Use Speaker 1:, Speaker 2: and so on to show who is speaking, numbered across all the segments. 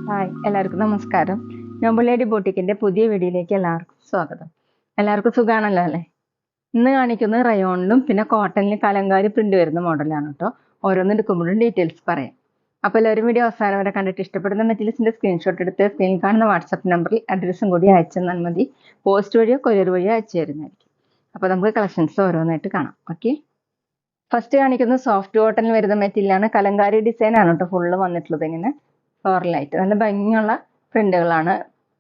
Speaker 1: Hi, എല്ലാവർക്കും നമസ്കാരം. Noble lady ബോട്ടിക്കിന്റെ പുതിയ വീഡിയോയിലേക്ക് എല്ലാവർക്കും സ്വാഗതം. എല്ലാവർക്കും സുഖാണല്ലോ അല്ലേ? ഇന്ന് കാണിക്കുന്നത് റയോണിലും പിന്നെ കോട്ടണിലും കലങ്കാരി പ്രിന്റ് വരുന്ന മോഡലാണ് കേട്ടോ. ഓരോന്ന് എടുക്കുമ്പോഴും ഡീറ്റെയിൽസ് പറയാം. അപ്പോൾ എല്ലാവരും വീഡിയോ അവസാനം വരെ കണ്ടിട്ട് ഇഷ്ടപ്പെടുന്ന മെറ്റീരിയൽസിന്റെ സ്ക്രീൻഷോട്ട് എടുത്ത് സ്ക്രീനിൽ കാണുന്ന വാട്സപ്പ് നമ്പറിൽ അഡ്രസ്സും കൂടി അയച്ചു തന്നാൽ മതി. പോസ്റ്റ് വഴിയോ കൊറിയർ വഴിയോ അയച്ചു തരുന്നതായിരിക്കും. അപ്പോൾ നമുക്ക് കളക്ഷൻസ് ഓരോന്നായിട്ട് കാണാം. ഓക്കെ, ഫസ്റ്റ് കാണിക്കുന്നത് സോഫ്റ്റ് കോട്ടണിൽ വരുന്ന മെറ്റീരിയലാണ്. കലങ്കാരി ഡിസൈൻ ആണ് കേട്ടോ ഫുള്ള് വന്നിട്ടുള്ളത്. ഇങ്ങനെ ഫ്ലോറലായിട്ട് നല്ല ഭംഗിയുള്ള പ്രിന്റുകളാണ്.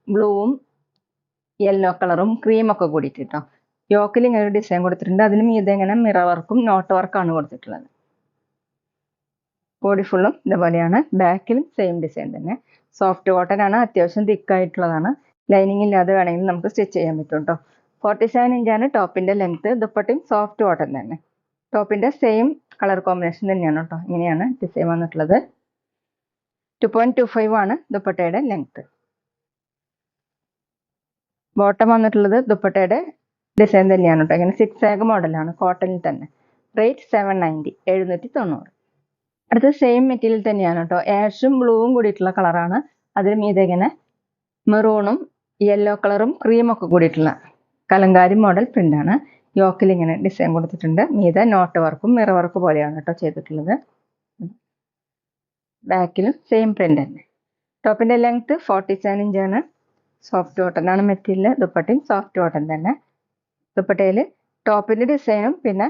Speaker 1: ബ്ലൂവും യെല്ലോ കളറും ക്രീമൊക്കെ കൂടിയിട്ട് കേട്ടോ. യോക്കിൽ ഇങ്ങനെ ഒരു ഡിസൈൻ കൊടുത്തിട്ടുണ്ട്. അതിന് മീതെ ഇങ്ങനെ മിറർ വർക്കും നോട്ട് വർക്കാണ് കൊടുത്തിട്ടുള്ളത്. ബോഡി ഫുള്ളും ഇതുപോലെയാണ്. ബാക്കിലും സെയിം ഡിസൈൻ തന്നെ. സോഫ്റ്റ് കോട്ടൺ ആണ്, അത്യാവശ്യം തിക്കായിട്ടുള്ളതാണ്. ലൈനിങ് ഇല്ലാതെ വേണമെങ്കിൽ നമുക്ക് സ്റ്റിച്ച് ചെയ്യാൻ പറ്റും കേട്ടോ. 47 ഇഞ്ചാണ് ടോപ്പിന്റെ ലെങ്ത്. ദുപ്പട്ടയും സോഫ്റ്റ് കോട്ടൺ തന്നെ. ടോപ്പിന്റെ സെയിം കളർ കോമ്പിനേഷൻ തന്നെയാണ് കേട്ടോ. ഇങ്ങനെയാണ് ഡിസൈൻ വന്നിട്ടുള്ളത്. 2.25 ആണ് ദുപ്പട്ടയുടെ ലെങ്ത്. ബോട്ടം വന്നിട്ടുള്ളത് ദുപ്പട്ടയുടെ ഡിസൈൻ തന്നെയാണ് കേട്ടോ. ഇങ്ങനെ 6 മോഡലാണ്, കോട്ടണിൽ തന്നെ. റേറ്റ് 790, 790. അടുത്ത സെയിം മെറ്റീരിയൽ തന്നെയാണ് കേട്ടോ. ആഷും ബ്ലൂവും കൂടിയിട്ടുള്ള കളറാണ്. അതിന് മീതെ ഇങ്ങനെ മെറൂണും യെല്ലോ കളറും ക്രീമൊക്കെ കൂടിയിട്ടുള്ള കലങ്കാരി മോഡൽ പ്രിന്റ് ആണ്. യോക്കിൽ ഇങ്ങനെ ഡിസൈൻ കൊടുത്തിട്ടുണ്ട്. മീതെ നോട്ട് വർക്കും മിറർ വർക്ക് പോലെയാണ് കേട്ടോ ചെയ്തിട്ടുള്ളത്. ബാക്കിലും സെയിം പ്രിന്റ് തന്നെ. ടോപ്പിന്റെ ലെങ്ത് 47 ഇഞ്ചാണ്. സോഫ്റ്റ് കോട്ടൺ ആണ് മെറ്റീരിയൽ. ദുപ്പട്ടയും സോഫ്റ്റ് കോട്ടൺ തന്നെ. ദുപ്പട്ടയിൽ ടോപ്പിന്റെ ഡിസൈനും പിന്നെ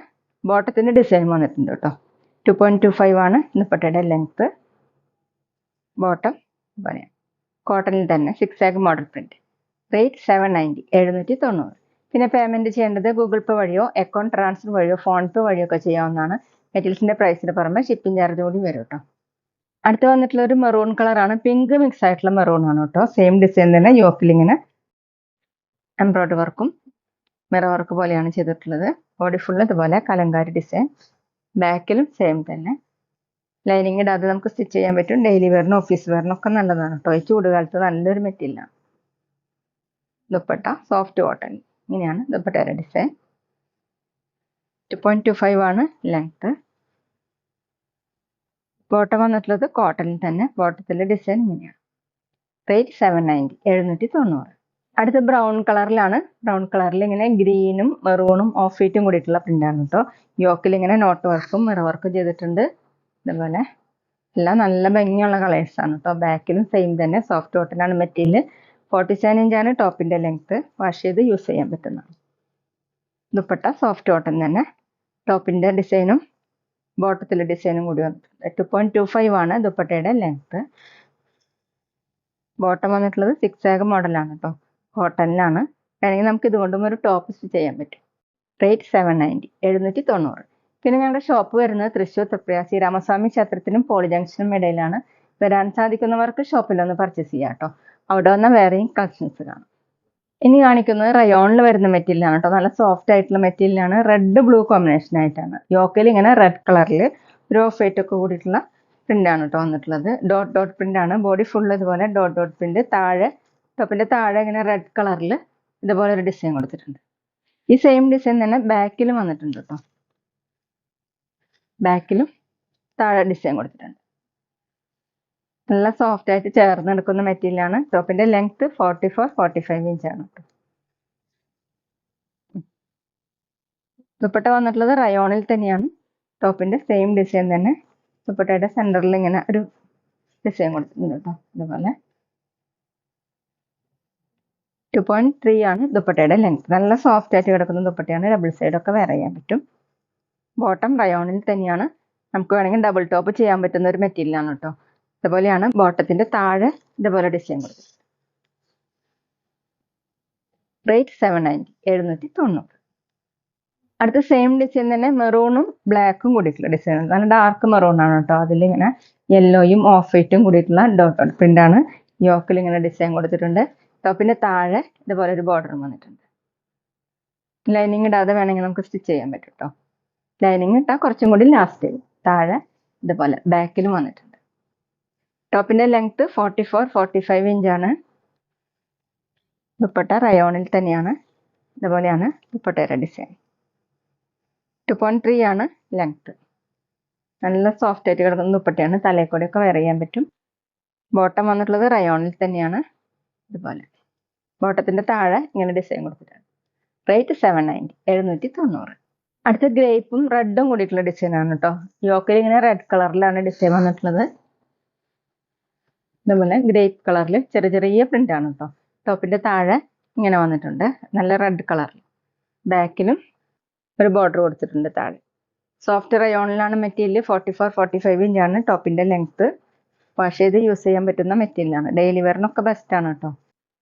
Speaker 1: ബോട്ടത്തിന്റെ ഡിസൈനും വന്നിട്ടുണ്ട് കേട്ടോ. 2.25 ആണ് ദുപ്പട്ടയുടെ ലെങ്ത്. ബോട്ടം പോലെ കോട്ടണിൽ തന്നെ 6 മോഡൽ പ്രിന്റ്. റേറ്റ് 790, 790. പിന്നെ പേയ്മെന്റ് ചെയ്യേണ്ടത് ഗൂഗിൾ പേ വഴിയോ അക്കൗണ്ട് ട്രാൻസ്ഫർ വഴിയോ ഫോൺ പേ വഴിയോ ഒക്കെ ചെയ്യാവുന്നതാണ്. മെറ്റീരിയൽസിന്റെ പ്രൈസിന് പുറമെ ഷിപ്പിംഗ് ചാർജ് കൂടി വരും കേട്ടോ. അടുത്ത് വന്നിട്ടുള്ള ഒരു മെറൂൺ കളറാണ്. പിങ്ക് മിക്സ് ആയിട്ടുള്ള മെറൂൺ ആണ് കേട്ടോ. സെയിം ഡിസൈൻ തന്നെ. യോക്കിൽ ഇങ്ങനെ എംബ്രോയിഡറി വർക്കും മിറർ വർക്ക് പോലെയാണ് ചെയ്തിട്ടുള്ളത്. ബോഡി ഫുള്ള് ഇതുപോലെ കലങ്കാരി ഡിസൈൻ. ബാക്കിലും സെയിം തന്നെ. ലൈനിങ് ഇടാതെ നമുക്ക് സ്റ്റിച്ച് ചെയ്യാൻ പറ്റും. ഡെയിലി വെയറിനും ഓഫീസ് വെയറിനും ഒക്കെ നല്ലതാണ് കേട്ടോ. ഈ ചൂടുകാലത്ത് നല്ലൊരു മെറ്റീരിയലാണ്. Dupatta soft cotton. ഇങ്ങനെയാണ് ദുപ്പട്ടയുടെ ഡിസൈൻ. 2.25 ആണ് ലെങ്ത്. ബോട്ടം വന്നിട്ടുള്ളത് കോട്ടണിൽ തന്നെ. ബോട്ടത്തിലെ ഡിസൈൻ ഇങ്ങനെയാണ്. റേറ്റ് 790, 790. അടുത്ത ബ്രൗൺ കളറിലാണ്. ബ്രൗൺ കളറിൽ ഇങ്ങനെ ഗ്രീനും മെറൂണും ഓഫ് വൈറ്റും കൂടിയിട്ടുള്ള പ്രിന്റാണ് കേട്ടോ. യോക്കിൽ ഇങ്ങനെ നോട്ട് വർക്കും മിറർ വർക്കും ചെയ്തിട്ടുണ്ട്. ഇതുപോലെ എല്ലാം നല്ല ഭംഗിയുള്ള കളേഴ്സാണ് കേട്ടോ. ബാക്കിലും സെയിം തന്നെ. സോഫ്റ്റ് കോട്ടൺ ആണ് മെറ്റീരിയൽ. 47 ഇഞ്ചാണ് ടോപ്പിന്റെ ലെങ്ത്. വാഷ് ചെയ്ത് യൂസ് ചെയ്യാൻ പറ്റുന്നതാണ്. ദുപ്പട്ട സോഫ്റ്റ് കോട്ടൺ തന്നെ. ടോപ്പിന്റെ ഡിസൈനും ബോട്ടത്തിലെ ഡിസൈനും കൂടി വന്നിട്ടുണ്ട്. 2.25 ആണ് ദുപ്പട്ടയുടെ ലെങ്ത്. ബോട്ടം വന്നിട്ടുള്ളത് 6 മോഡലാണ് കേട്ടോ. കോട്ടണിലാണ്. വേണമെങ്കിൽ നമുക്ക് ഇതുകൊണ്ടും ഒരു ടോപ്പ് സ്റ്റിച്ച് ചെയ്യാൻ പറ്റും. റേറ്റ് 790, 790. പിന്നെ ഞങ്ങളുടെ ഷോപ്പ് വരുന്നത് തൃശ്ശൂർ തൃപ്രയ ശ്രീരാമസ്വാമി ക്ഷേത്രത്തിനും പോളി ജംഗ്ഷനും ഇടയിലാണ്. വരാൻ സാധിക്കുന്നവർക്ക് ഷോപ്പിലൊന്ന് പർച്ചേസ് ചെയ്യാം കേട്ടോ. അവിടെ വന്ന വേറെയും കളക്ഷൻസ് കാണാം. ഇനി കാണിക്കുന്നത് റയോണിൽ വരുന്ന മെറ്റീരിയലാണ് കേട്ടോ. നല്ല സോഫ്റ്റ് ആയിട്ടുള്ള മെറ്റീരിയലാണ്. റെഡ് ബ്ലൂ കോമ്പിനേഷൻ ആയിട്ടാണ്. യോക്കിൽ ഇങ്ങനെ റെഡ് കളറിൽ ഒരു ഓഫ് വൈറ്റ് ഒക്കെ കൂടിയിട്ടുള്ള പ്രിന്റ് ആണ് കേട്ടോ വന്നിട്ടുള്ളത്. ഡോട്ട് ഡോട്ട് പ്രിന്റ് ആണ്. ബോഡി ഫുൾ ഇതുപോലെ ഡോട്ട് ഡോട്ട് പ്രിന്റ്. താഴെ ടോപ്പിന്റെ താഴെ ഇങ്ങനെ റെഡ് കളറിൽ ഇതുപോലെ ഒരു ഡിസൈൻ കൊടുത്തിട്ടുണ്ട്. ഈ സെയിം ഡിസൈൻ തന്നെ ബാക്കിലും വന്നിട്ടുണ്ട് കേട്ടോ. ബാക്കിലും താഴെ ഡിസൈൻ കൊടുത്തിട്ടുണ്ട്. നല്ല സോഫ്റ്റ് ആയിട്ട് ചേർന്ന് എടുക്കുന്ന മെറ്റീരിയലാണ്. ടോപ്പിന്റെ ലെങ്ത് 44-45 ഇഞ്ചാണ് കേട്ടോ. ദുപ്പട്ട വന്നിട്ടുള്ളത് റയോണിൽ തന്നെയാണ്. ടോപ്പിന്റെ സെയിം ഡിസൈൻ തന്നെ. ദുപ്പട്ടയുടെ സെന്ററിൽ ഇങ്ങനെ ഒരു ഡിസൈൻ കൊടുത്തിട്ടുണ്ട് കേട്ടോ. ഇതുപോലെ 2.3 ആണ് ദുപ്പട്ടയുടെ ലെങ്ത്. നല്ല സോഫ്റ്റ് ആയിട്ട് കിടക്കുന്ന ദുപ്പട്ടയാണ്. ഡബിൾ സൈഡ് ഒക്കെ വെയർ ചെയ്യാൻ പറ്റും. ബോട്ടം റയോണിൽ തന്നെയാണ്. നമുക്ക് വേണമെങ്കിൽ ഡബിൾ ടോപ്പ് ചെയ്യാൻ പറ്റുന്ന ഒരു മെറ്റീരിയലാണ് കേട്ടോ. ഇതുപോലെയാണ് ബോട്ടത്തിന്റെ താഴെ ഇതുപോലെ ഡിസൈൻ കൊടുത്തത്. റേറ്റ് 790, 790. അടുത്ത സെയിം ഡിസൈൻ തന്നെ മെറൂണും ബ്ലാക്കും കൂടിയിട്ടുള്ള ഡിസൈൻ. നല്ല ഡാർക്ക് മെറൂൺ ആണ് കേട്ടോ. അതിലിങ്ങനെ യെല്ലോയും ഓഫ് വൈറ്റും കൂടിയിട്ടുള്ള ഡോട്ട് ഡോട്ട് പ്രിന്റ് ആണ്. യോക്കിൽ ഇങ്ങനെ ഡിസൈൻ കൊടുത്തിട്ടുണ്ട്. ടോപ്പിന്റെ താഴെ ഇതുപോലെ ഒരു ബോർഡറും വന്നിട്ടുണ്ട്. ലൈനിങ് ഇടാതെ വേണമെങ്കിൽ നമുക്ക് സ്റ്റിച്ച് ചെയ്യാൻ പറ്റും കേട്ടോ. ലൈനിങ് ഇട്ടാൽ കുറച്ചും കൂടി ലാസ്റ്റ് ചെയ്യും. താഴെ ഇതുപോലെ ബാക്കിലും വന്നിട്ടുണ്ട്. ടോപ്പിന്റെ ലെങ്ത് 44-45 ഇഞ്ചാണ്. ദുപ്പട്ട റയോണിൽ തന്നെയാണ്. ഇതുപോലെയാണ് ദുപ്പട്ടയുടെ ഡിസൈൻ. 2.3 ആണ് ലെങ്ത്. നല്ല സോഫ്റ്റ് ആയിട്ട് കിടക്കുന്ന ദുപ്പട്ടയാണ്. തലയിൽ കൂടെയൊക്കെ വെയർ ചെയ്യാൻ പറ്റും. ബോട്ടം വന്നിട്ടുള്ളത് റയോണിൽ തന്നെയാണ്. ഇതുപോലെ ബോട്ടത്തിന്റെ താഴെ ഇങ്ങനെ ഡിസൈൻ കൊടുത്തിട്ടാണ്. റേറ്റ് 790, 790. അടുത്ത ഗ്രേപ്പും റെഡും കൂടിയിട്ടുള്ള ഡിസൈനാണ് കേട്ടോ. യോക്കിൽ ഇങ്ങനെ റെഡ് കളറിലാണ് ഡിസൈൻ വന്നിട്ടുള്ളത്. ഇതുപോലെ ഗ്രേപ്പ് കളറിൽ ചെറിയ ചെറിയ പ്രിന്റ് ആണ് കേട്ടോ. ടോപ്പിന്റെ താഴെ ഇങ്ങനെ വന്നിട്ടുണ്ട്, നല്ല റെഡ് കളറിൽ. ബാക്കിലും ഒരു ബോർഡർ കൊടുത്തിട്ടുണ്ട് താഴെ. Soft റയോണിലാണ് material. 44-45 ഇഞ്ചാണ് ടോപ്പിന്റെ ലെങ്ത്. വാഷ് ചെയ്ത് യൂസ് ചെയ്യാൻ പറ്റുന്ന മെറ്റീരിയലാണ്. ഡെയിലി വെയറിനൊക്കെ ബെസ്റ്റ് ആണ് കേട്ടോ.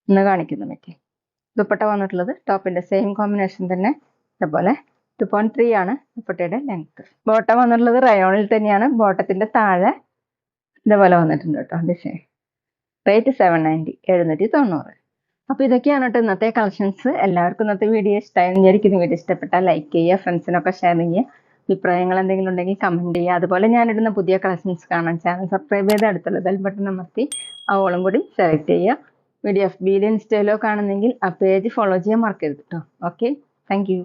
Speaker 1: ഇന്ന് കാണിക്കുന്ന മെറ്റീരിയൽ. ദുപ്പട്ട വന്നിട്ടുള്ളത് ടോപ്പിന്റെ സെയിം കോമ്പിനേഷൻ തന്നെ. ഇതുപോലെ 2.3 ആണ് ദുപ്പട്ടയുടെ ലെങ്ത്. ബോട്ടം വന്നിട്ടുള്ളത് റയോണിൽ തന്നെയാണ്. ബോട്ടത്തിന്റെ താഴെ ഇതുപോലെ വന്നിട്ടുണ്ട് കേട്ടോ ഡിസൈൻ. റേറ്റ് 790, 790. അപ്പോൾ ഇതൊക്കെയാണ് കേട്ടോ ഇന്നത്തെ കളക്ഷൻസ്. എല്ലാവർക്കും ഇന്നത്തെ വീഡിയോ ഇഷ്ടമായി വിചാരിക്കുന്നു. വീഡിയോ ഇഷ്ടപ്പെട്ടാൽ ലൈക്ക് ചെയ്യുക, ഫ്രണ്ട്സിനൊക്കെ ഷെയർ ചെയ്യുക. അഭിപ്രായങ്ങൾ എന്തെങ്കിലും ഉണ്ടെങ്കിൽ കമൻറ്റ് ചെയ്യുക. അതുപോലെ ഞാനിടുന്ന പുതിയ കളക്ഷൻസ് കാണാൻ ചാനൽ സബ്സ്ക്രൈബ് ചെയ്ത് അടുത്തുള്ള ബെൽ ബട്ടൺ അമർത്തി ആ ഓളും കൂടി സെലക്ട് ചെയ്യുക. വീഡിയോ FBയിലോ ഇൻസ്റ്റയിലോ കാണുന്നെങ്കിൽ ആ പേജ് ഫോളോ ചെയ്യാൻ മറക്കരുത് കേട്ടോ. Okay, thank you.